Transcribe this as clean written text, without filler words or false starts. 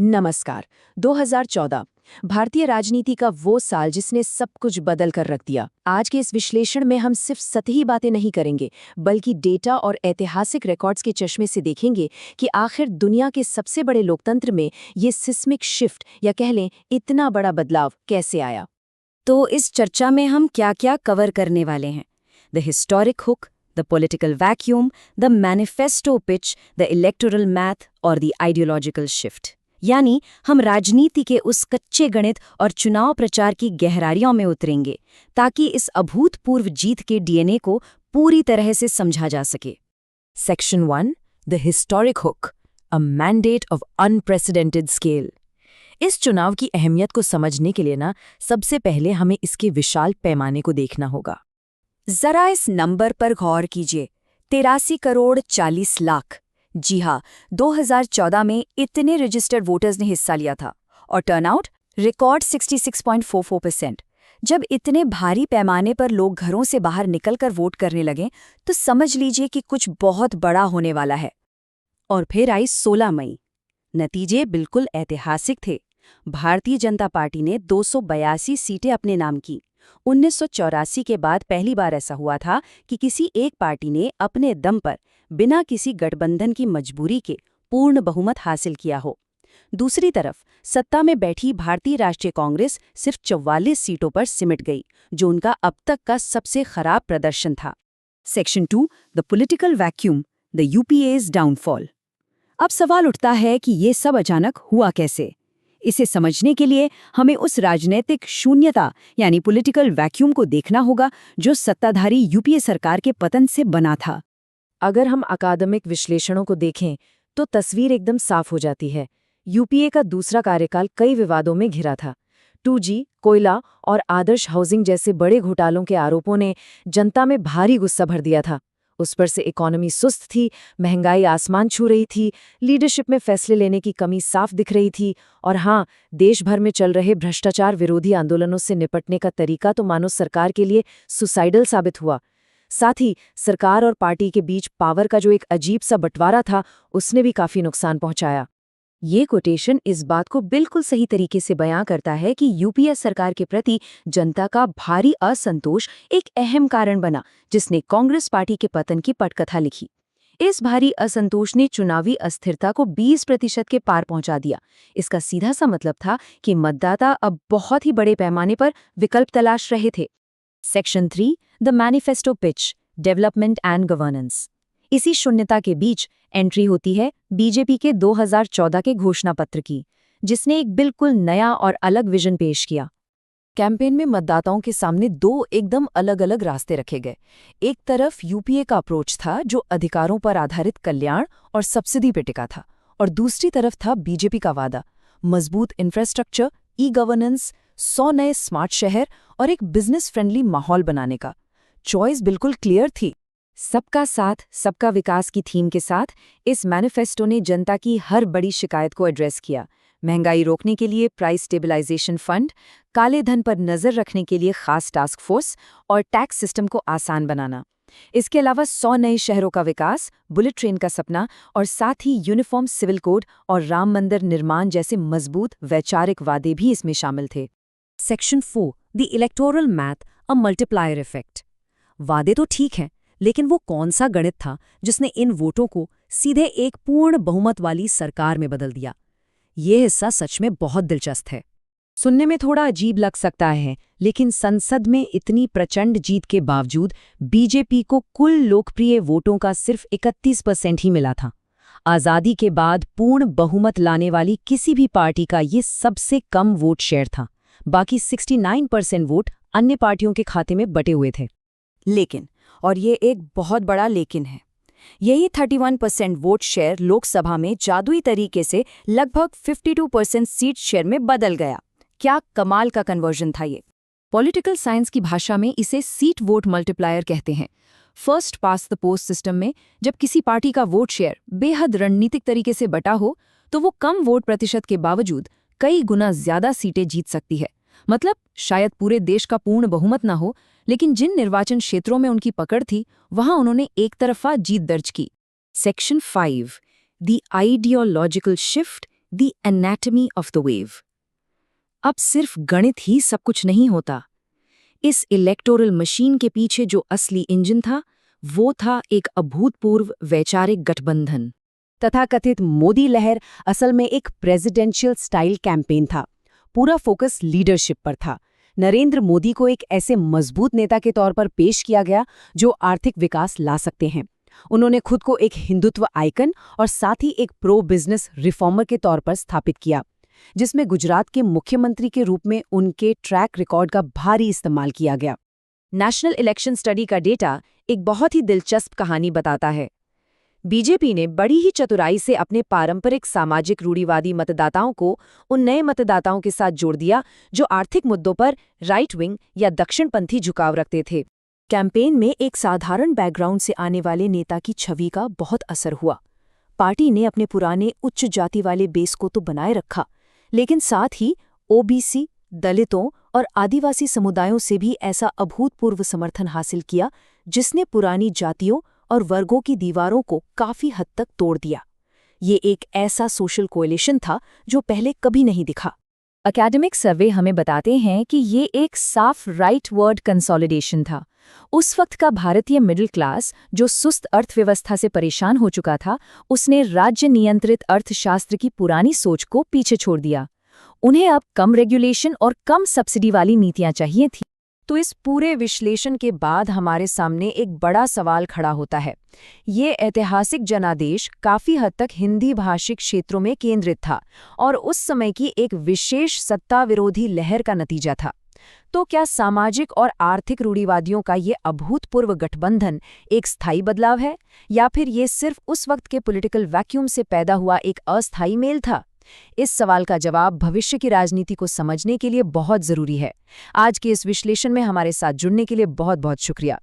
नमस्कार। 2014 भारतीय राजनीति का वो साल जिसने सब कुछ बदल कर रख दिया। आज के इस विश्लेषण में हम सिर्फ सतही बातें नहीं करेंगे, बल्कि डेटा और ऐतिहासिक रिकॉर्ड्स के चश्मे से देखेंगे कि आखिर दुनिया के सबसे बड़े लोकतंत्र में ये सिस्मिक शिफ्ट या कह लें इतना बड़ा बदलाव कैसे आया। तो इस चर्चा में हम क्या-क्या कवर करने वाले हैं? The historic hook, the political vacuum, the manifesto pitch, the electoral math और द आइडियोलॉजिकल शिफ्ट। यानी हम राजनीति के उस कच्चे गणित और चुनाव प्रचार की गहराइयों में उतरेंगे ताकि इस अभूतपूर्व जीत के डीएनए को पूरी तरह से समझा जा सके। Section 1, the historic hook, a mandate of unprecedented scale. इस चुनाव की अहमियत को समझने के लिए सबसे पहले हमें इसके विशाल पैमाने को देखना होगा। जरा इस नंबर पर गौर कीजिए, 83 करोड़ 40 लाख। जी हाँ, 2014 में इतने रजिस्टर्ड वोटर्स ने हिस्सा लिया था और टर्नआउट रिकॉर्ड 66.44%। जब इतने भारी पैमाने पर लोग घरों से बाहर निकलकर वोट करने लगे तो समझ लीजिए कि कुछ बहुत बड़ा होने वाला है। और फिर आई 16 मई। नतीजे बिल्कुल ऐतिहासिक थे। भारतीय जनता पार्टी ने 282 सीटें अपने नाम की। 1984 के बाद पहली बार ऐसा हुआ था कि किसी एक पार्टी ने अपने दम पर बिना किसी गठबंधन की मजबूरी के पूर्ण बहुमत हासिल किया हो। दूसरी तरफ सत्ता में बैठी भारतीय राष्ट्रीय कांग्रेस सिर्फ 44 सीटों पर सिमट गई, जो उनका अब तक का सबसे खराब प्रदर्शन था। Section 2, the political vacuum, the UPA's downfall. अब सवाल उठता है कि ये सब अचानक हुआ कैसे? इसे समझने के लिए हमें उस राजनीतिक शून्यता यानी पॉलिटिकल वैक्यूम को देखना होगा जो सत्ताधारी यूपीए सरकार के पतन से बना था। अगर हम अकादमिक विश्लेषणों को देखें तो तस्वीर एकदम साफ हो जाती है। यूपीए का दूसरा कार्यकाल कई विवादों में घिरा था। 2G, कोयला और आदर्श हाउसिंग जैसे बड़े घोटालों के आरोपों ने जनता में भारी गुस्सा भर दिया था। उस पर से इकोनॉमी सुस्त थी, महंगाई आसमान छू रही थी, लीडरशिप में फैसले लेने की कमी साफ दिख रही थी और हाँ, देश भर में चल रहे भ्रष्टाचार विरोधी आंदोलनों से निपटने का तरीका तो मानो सरकार के लिए सुसाइडल साबित हुआ। साथ ही सरकार और पार्टी के बीच पावर का जो एक अजीब सा बंटवारा था, उसने भी काफी नुकसान पहुंचाया। ये कोटेशन इस बात को बिल्कुल सही तरीके से बयां करता है कि यूपीए सरकार के प्रति जनता का भारी असंतोष एक अहम कारण बना, जिसने कांग्रेस पार्टी के पतन की पटकथा लिखी। इस भारी असंतोष ने चुनावी अस्थिरता को 20% के पार पहुंचा दिया। इसका सीधा सा मतलब था कि मतदाता अब बहुत ही बड़े पैमाने पर विकल्प तलाश रहे थे। Section 3, the manifesto pitch, development and governance. इसी शून्यता के बीच एंट्री होती है बीजेपी के 2014 के घोषणा पत्र की, जिसने एक बिल्कुल नया और अलग विजन पेश किया। कैंपेन में मतदाताओं के सामने दो एकदम अलग अलग रास्ते रखे गए। एक तरफ यूपीए का अप्रोच था जो अधिकारों पर आधारित कल्याण और सब्सिडी पे टिका था, और दूसरी तरफ था बीजेपी का वादा, मजबूत इंफ्रास्ट्रक्चर, ई गवर्नेंस, 100 नए स्मार्ट शहर और एक बिजनेस फ्रेंडली माहौल बनाने का। चॉइस बिल्कुल क्लियर थी। सबका साथ सबका विकास की थीम के साथ इस मैनिफेस्टो ने जनता की हर बड़ी शिकायत को एड्रेस किया। महंगाई रोकने के लिए प्राइस स्टेबलाइजेशन फंड, काले धन पर नजर रखने के लिए खास टास्क फोर्स और टैक्स सिस्टम को आसान बनाना। इसके अलावा 100 नए शहरों का विकास, बुलेट ट्रेन का सपना और साथ ही यूनिफॉर्म सिविल कोड और राम मंदिर निर्माण जैसे मजबूत वैचारिक वादे भी इसमें शामिल थे। Section 4, the electoral math, a multiplier effect. वादे तो ठीक हैं, लेकिन वो कौन सा गणित था जिसने इन वोटों को सीधे एक पूर्ण बहुमत वाली सरकार में बदल दिया? ये हिस्सा सच में बहुत दिलचस्प है। सुनने में थोड़ा अजीब लग सकता है, लेकिन संसद में इतनी प्रचंड जीत के बावजूद बीजेपी को कुल लोकप्रिय वोटों का सिर्फ 31% ही मिला था। आज़ादी के बाद पूर्ण बहुमत लाने वाली किसी भी पार्टी का ये सबसे कम वोट शेयर था। बाकी 69% वोट अन्य पार्टियों के खाते में बटे हुए थे। लेकिन, और ये एक बहुत बड़ा लेकिन है, यही 31% वोट शेयर लोकसभा में जादुई तरीके से लगभग 52% सीट शेयर में बदल गया। क्या कमाल का कन्वर्जन था ये। पॉलिटिकल साइंस की भाषा में इसे सीट वोट मल्टीप्लायर कहते हैं। First pass the post system में जब किसी पार्टी का वोट शेयर बेहद रणनीतिक तरीके से बटा हो तो वो कम वोट प्रतिशत के बावजूद कई गुना ज्यादा सीटें जीत सकती है। मतलब शायद पूरे देश का पूर्ण बहुमत ना हो, लेकिन जिन निर्वाचन क्षेत्रों में उनकी पकड़ थी वहां उन्होंने एक तरफा जीत दर्ज की। Section 5, the ideological shift the anatomy of the wave. अब सिर्फ गणित ही सब कुछ नहीं होता। इस इलेक्टोरल मशीन के पीछे जो असली इंजन था, वो था एक अभूतपूर्व वैचारिक गठबंधन। तथाकथित मोदी लहर असल में एक प्रेसिडेंशियल स्टाइल कैंपेन था। पूरा फोकस लीडरशिप पर था। नरेंद्र मोदी को एक ऐसे मजबूत नेता के तौर पर पेश किया गया जो आर्थिक विकास ला सकते हैं। उन्होंने खुद को एक हिंदुत्व आइकन और साथ ही एक प्रो बिजनेस रिफॉर्मर के तौर पर स्थापित किया, जिसमें गुजरात के मुख्यमंत्री के रूप में उनके ट्रैक रिकॉर्ड का भारी इस्तेमाल किया गया। नेशनल इलेक्शन स्टडी का डेटा एक बहुत ही दिलचस्प कहानी बताता है। बीजेपी ने बड़ी ही चतुराई से अपने पारंपरिक सामाजिक रूढ़िवादी मतदाताओं को उन नए मतदाताओं के साथ जोड़ दिया जो आर्थिक मुद्दों पर राइट विंग या दक्षिणपंथी झुकाव रखते थे। कैंपेन में एक साधारण बैकग्राउंड से आने वाले नेता की छवि का बहुत असर हुआ। पार्टी ने अपने पुराने उच्च जाति वाले बेस को तो बनाए रखा, लेकिन साथ ही ओबीसी, दलितों और आदिवासी समुदायों से भी ऐसा अभूतपूर्व समर्थन हासिल किया जिसने पुरानी जातियों और वर्गों की दीवारों को काफी हद तक तोड़ दिया। ये एक ऐसा सोशल कोएलिशन था जो पहले कभी नहीं दिखा। एकेडमिक सर्वे हमें बताते हैं कि ये एक साफ राइट वर्ड कंसोलिडेशन था। उस वक्त का भारतीय मिडिल क्लास, जो सुस्त अर्थव्यवस्था से परेशान हो चुका था, उसने राज्य नियंत्रित अर्थशास्त्र की पुरानी सोच को पीछे छोड़ दिया। उन्हें अब कम रेगुलेशन और कम सब्सिडी वाली नीतियां चाहिए थी। तो इस पूरे विश्लेषण के बाद हमारे सामने एक बड़ा सवाल खड़ा होता है। ये ऐतिहासिक जनादेश काफी हद तक हिंदी भाषिक क्षेत्रों में केंद्रित था और उस समय की एक विशेष सत्ता विरोधी लहर का नतीजा था। तो क्या सामाजिक और आर्थिक रूढ़िवादियों का ये अभूतपूर्व गठबंधन एक स्थायी बदलाव है, या फिर ये सिर्फ उस वक्त के पॉलिटिकल वैक्यूम से पैदा हुआ एक अस्थायी मेल था? इस सवाल का जवाब भविष्य की राजनीति को समझने के लिए बहुत जरूरी है। आज के इस विश्लेषण में हमारे साथ जुड़ने के लिए बहुत बहुत शुक्रिया।